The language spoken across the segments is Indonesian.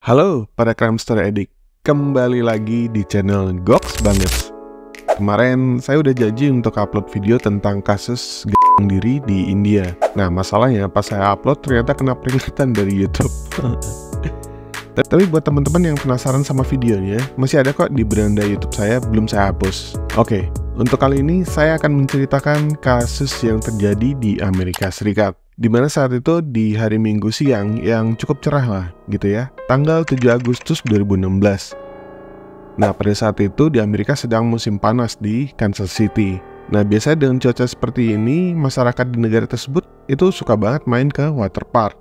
Halo para crime story addict, kembali lagi di channel Goks Banget. Kemarin saya udah janji untuk upload video tentang kasus g***ing diri di India. Nah masalahnya pas saya upload ternyata kena peringatan dari YouTube. Tapi buat teman-teman yang penasaran sama videonya, masih ada kok di beranda YouTube saya, belum saya hapus. Oke, untuk kali ini saya akan menceritakan kasus yang terjadi di Amerika Serikat. Dimana saat itu di hari Minggu siang yang cukup cerah lah gitu ya, tanggal 7 Agustus 2016. Nah pada saat itu di Amerika sedang musim panas di Kansas City. Nah biasanya dengan cuaca seperti ini, masyarakat di negara tersebut itu suka banget main ke water park.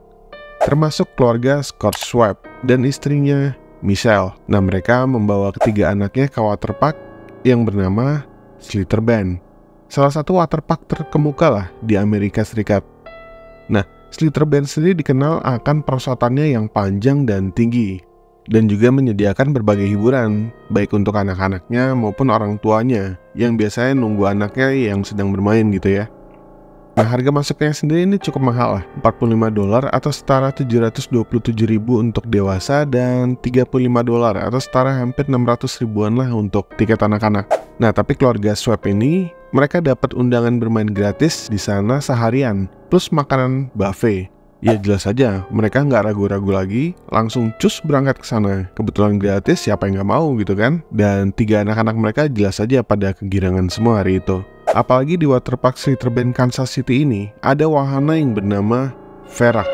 Termasuk keluarga Scott Schwab dan istrinya Michelle. Nah mereka membawa ketiga anaknya ke water park yang bernama Slaughter Bend, salah satu water park terkemuka lah di Amerika Serikat. Nah, Slaughter Bend sendiri dikenal akan perosotannya yang panjang dan tinggi, dan juga menyediakan berbagai hiburan, baik untuk anak-anaknya maupun orang tuanya, yang biasanya nunggu anaknya yang sedang bermain gitu ya. Nah, harga masuknya sendiri ini cukup mahal lah, $45 atau setara 727.000 untuk dewasa, dan $35 atau setara hampir 600 ribuan lah untuk tiket anak-anak. Nah, tapi keluarga Schwab ini, mereka dapat undangan bermain gratis di sana seharian, plus makanan buffet. Ya jelas saja, mereka nggak ragu-ragu lagi, langsung cus berangkat ke sana. Kebetulan gratis, siapa yang nggak mau gitu kan? Dan tiga anak-anak mereka jelas saja pada kegirangan semua hari itu. Apalagi di waterpark Slaughter Bend Kansas City ini, ada wahana yang bernama Verak.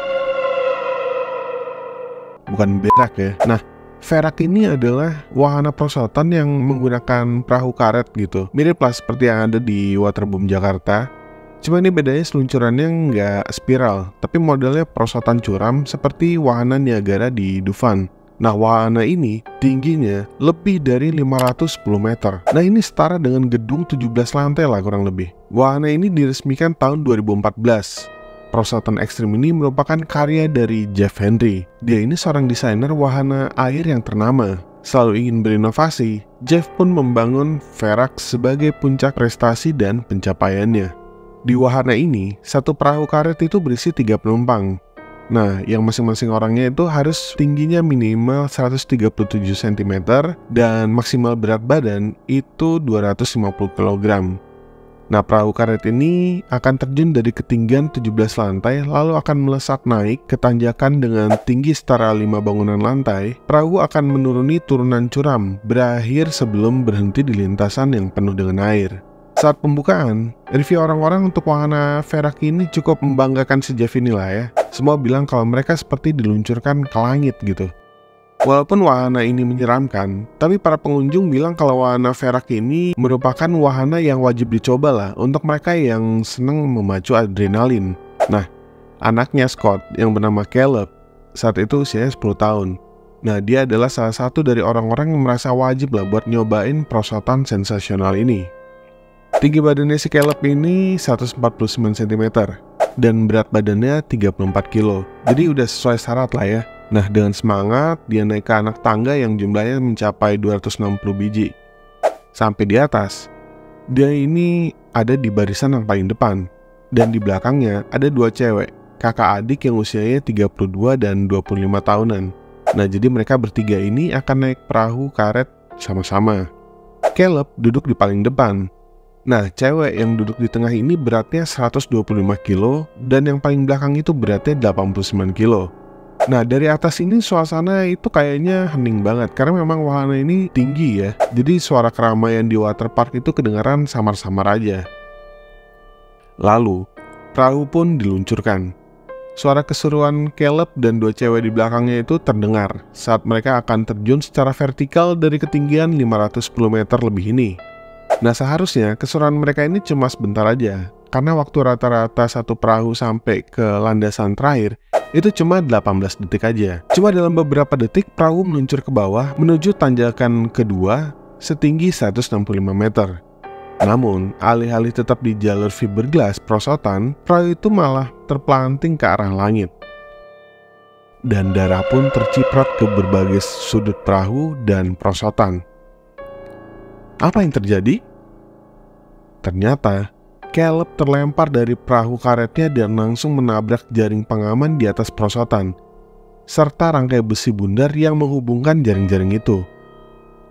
Bukan berak ya. Nah, Verak ini adalah wahana perosotan yang menggunakan perahu karet gitu. Mirip lah seperti yang ada di Waterboom Jakarta. Cuma ini bedanya seluncurannya nggak spiral, tapi modelnya perosotan curam seperti wahana Niagara di Dufan. Nah wahana ini tingginya lebih dari 510 meter. Nah ini setara dengan gedung 17 lantai lah kurang lebih. Wahana ini diresmikan tahun 2014. Perosotan ekstrim ini merupakan karya dari Jeff Henry. Dia ini seorang desainer wahana air yang ternama. Selalu ingin berinovasi, Jeff pun membangun Verak sebagai puncak prestasi dan pencapaiannya. Di wahana ini, satu perahu karet itu berisi 3 penumpang. Nah, yang masing-masing orangnya itu harus tingginya minimal 137 cm dan maksimal berat badan itu 250 kg. Nah, perahu karet ini akan terjun dari ketinggian 17 lantai lalu akan melesat naik ke tanjakan dengan tinggi setara 5 bangunan lantai. Perahu akan menuruni turunan curam, berakhir sebelum berhenti di lintasan yang penuh dengan air. Saat pembukaan, review orang-orang untuk wahana Verak ini cukup membanggakan si Jeff inilah ya. Semua bilang kalau mereka seperti diluncurkan ke langit gitu. Walaupun wahana ini menyeramkan, tapi para pengunjung bilang kalau wahana Verak ini merupakan wahana yang wajib dicoba lah untuk mereka yang seneng memacu adrenalin. Nah, anaknya Scott yang bernama Caleb, saat itu usianya 10 tahun. Nah, dia adalah salah satu dari orang-orang yang merasa wajib lah buat nyobain perosotan sensasional ini. Tinggi badannya si Caleb ini 149 cm dan berat badannya 34 kilo. Jadi udah sesuai syarat lah ya. Nah dengan semangat dia naik ke anak tangga yang jumlahnya mencapai 260 biji. Sampai di atas, dia ini ada di barisan yang paling depan. Dan di belakangnya ada dua cewek, kakak adik yang usianya 32 dan 25 tahunan. Nah jadi mereka bertiga ini akan naik perahu karet sama-sama. Caleb duduk di paling depan. Nah, cewek yang duduk di tengah ini beratnya 125 kilo dan yang paling belakang itu beratnya 89 kilo. Nah, dari atas ini suasana itu kayaknya hening banget karena memang wahana ini tinggi ya. Jadi suara keramaian di waterpark itu kedengaran samar-samar aja. Lalu, perahu pun diluncurkan. Suara keseruan Caleb dan dua cewek di belakangnya itu terdengar saat mereka akan terjun secara vertikal dari ketinggian 510 meter lebih ini. Nah seharusnya keseruan mereka ini cuma sebentar aja, karena waktu rata-rata satu perahu sampai ke landasan terakhir itu cuma 18 detik aja. Cuma dalam beberapa detik perahu meluncur ke bawah menuju tanjakan kedua setinggi 165 meter. Namun alih-alih tetap di jalur fiberglass perosotan, perahu itu malah terpelanting ke arah langit. Dan darah pun terciprat ke berbagai sudut perahu dan perosotan. Apa yang terjadi? Ternyata, Caleb terlempar dari perahu karetnya dan langsung menabrak jaring pengaman di atas perosotan. serta rangkai besi bundar yang menghubungkan jaring-jaring itu.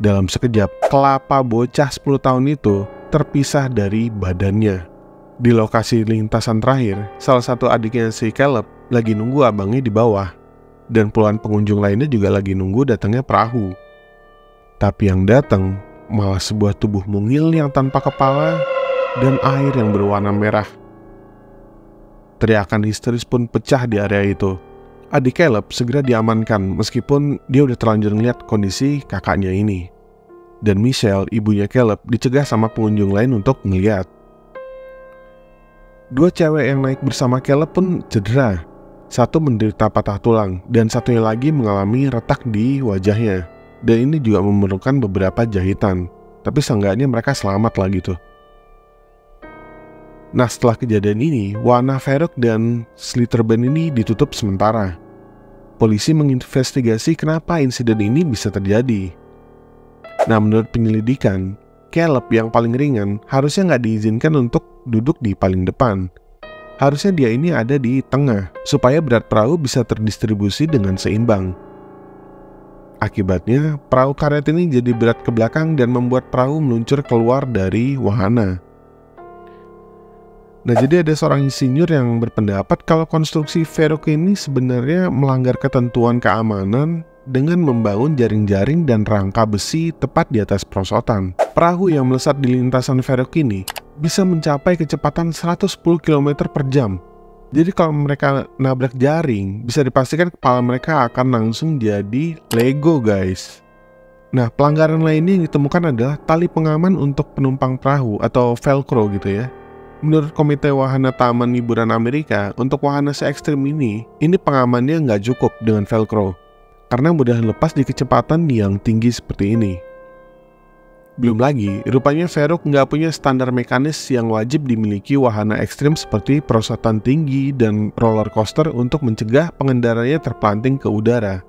Dalam sekejap, kelapa bocah 10 tahun itu terpisah dari badannya. Di lokasi lintasan terakhir, salah satu adiknya si Caleb lagi nunggu abangnya di bawah, dan puluhan pengunjung lainnya juga lagi nunggu datangnya perahu. Tapi yang datang malah sebuah tubuh mungil yang tanpa kepala dan air yang berwarna merah. Teriakan histeris pun pecah di area itu. Adik Caleb segera diamankan meskipun dia udah terlanjur ngeliat kondisi kakaknya ini. Dan Michelle, ibunya Caleb, dicegah sama pengunjung lain untuk ngeliat. Dua cewek yang naik bersama Caleb pun cedera. Satu menderita patah tulang dan satunya lagi mengalami retak di wajahnya. Dan ini juga memerlukan beberapa jahitan. Tapi seenggaknya mereka selamat lah gitu. Nah, setelah kejadian ini, wahana Farouk dan Slitterband ini ditutup sementara. Polisi menginvestigasi kenapa insiden ini bisa terjadi. Nah, menurut penyelidikan, Caleb yang paling ringan harusnya nggak diizinkan untuk duduk di paling depan. Harusnya dia ini ada di tengah, supaya berat perahu bisa terdistribusi dengan seimbang. Akibatnya, perahu karet ini jadi berat ke belakang dan membuat perahu meluncur keluar dari wahana. Nah, jadi ada seorang insinyur yang berpendapat kalau konstruksi Farouk ini sebenarnya melanggar ketentuan keamanan dengan membangun jaring-jaring dan rangka besi tepat di atas perosotan. Perahu yang melesat di lintasan Farouk ini bisa mencapai kecepatan 110 km per jam. Jadi kalau mereka nabrak jaring, bisa dipastikan kepala mereka akan langsung jadi Lego, guys. Nah, pelanggaran lainnya yang ditemukan adalah tali pengaman untuk penumpang perahu atau Velcro gitu ya. Menurut Komite Wahana Taman Hiburan Amerika, untuk wahana se-ekstrim ini pengamannya nggak cukup dengan Velcro, karena mudah lepas di kecepatan yang tinggi seperti ini. Belum lagi, rupanya Farouk nggak punya standar mekanis yang wajib dimiliki wahana ekstrim seperti perosotan tinggi dan roller coaster untuk mencegah pengendaranya terpelanting ke udara.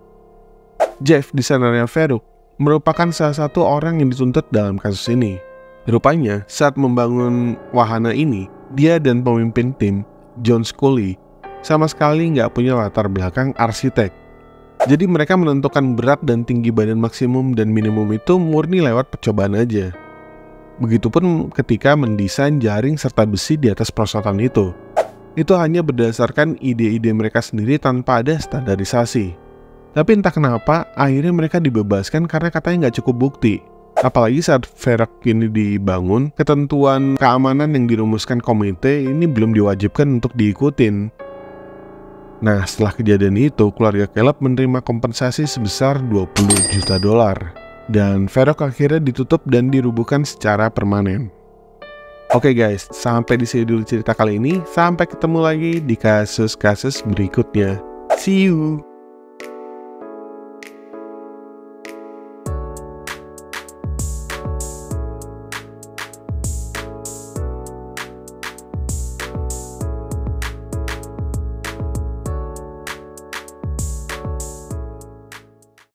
Jeff, desainernya Farouk, merupakan salah satu orang yang dituntut dalam kasus ini. Rupanya, saat membangun wahana ini, dia dan pemimpin tim, John Scully, sama sekali nggak punya latar belakang arsitek. Jadi mereka menentukan berat dan tinggi badan maksimum dan minimum itu murni lewat percobaan aja. Begitupun ketika mendesain jaring serta besi di atas perosotan itu. Itu hanya berdasarkan ide-ide mereka sendiri tanpa ada standarisasi. Tapi entah kenapa, akhirnya mereka dibebaskan karena katanya nggak cukup bukti. Apalagi saat Farouk ini dibangun, ketentuan keamanan yang dirumuskan komite ini belum diwajibkan untuk diikutin. Nah, setelah kejadian itu, keluarga Caleb menerima kompensasi sebesar $20 juta. Dan Farouk akhirnya ditutup dan dirubuhkan secara permanen. Oke guys, sampai di sini dulu cerita kali ini. Sampai ketemu lagi di kasus-kasus berikutnya. See you!